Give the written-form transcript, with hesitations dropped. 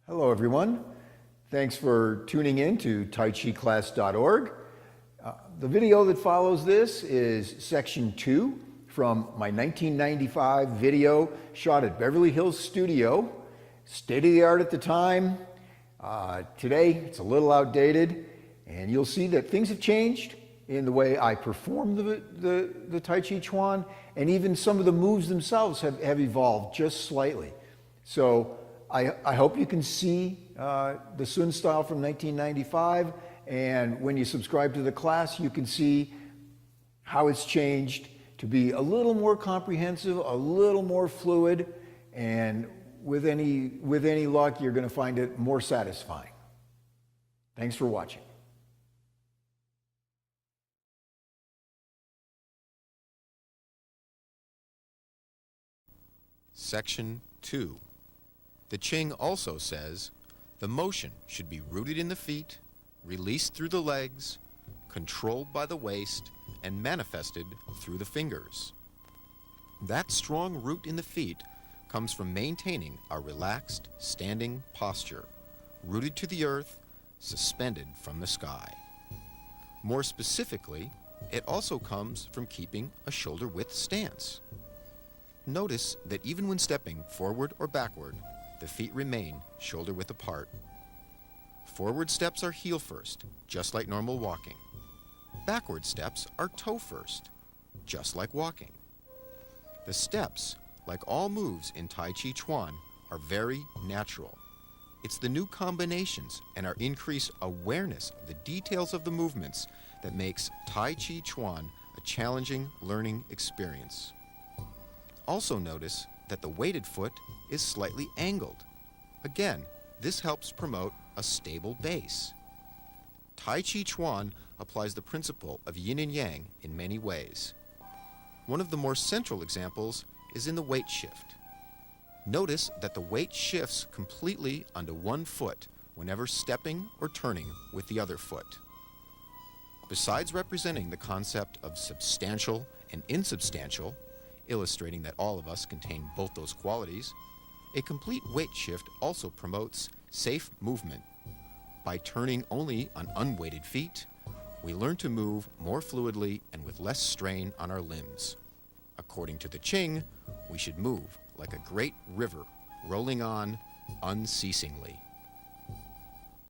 Hello, everyone. Thanks for tuning in to TaiChiClass.org. The video that follows this is section 2 from my 1995 video shot at Beverly Hills Studio. State of the art at the time. Today, it's a little outdated, and you'll see that things have changed in the way I perform the Tai Chi Chuan, and even some of the moves themselves have evolved just slightly. So I hope you can see the Sun style from 1995, and when you subscribe to the class, you can see how it's changed to be a little more comprehensive, a little more fluid, and with any luck, you're going to find it more satisfying. Thanks for watching. Section 2. The Qing also says, the motion should be rooted in the feet, released through the legs, controlled by the waist, and manifested through the fingers. That strong root in the feet comes from maintaining a relaxed, standing posture, rooted to the earth, suspended from the sky. More specifically, it also comes from keeping a shoulder-width stance. Notice that even when stepping forward or backward, the feet remain shoulder-width apart. Forward steps are heel first, just like normal walking. Backward steps are toe first, just like walking. The steps, like all moves in Tai Chi Chuan, are very natural. It's the new combinations and our increased awareness of the details of the movements that makes Tai Chi Chuan a challenging learning experience. Also notice that the weighted foot is slightly angled. Again, this helps promote a stable base. Tai Chi Chuan applies the principle of yin and yang in many ways. One of the more central examples is in the weight shift. Notice that the weight shifts completely onto one foot whenever stepping or turning with the other foot. Besides representing the concept of substantial and insubstantial, illustrating that all of us contain both those qualities, a complete weight shift also promotes safe movement. By turning only on unweighted feet, we learn to move more fluidly and with less strain on our limbs. According to the Qing, we should move like a great river rolling on unceasingly.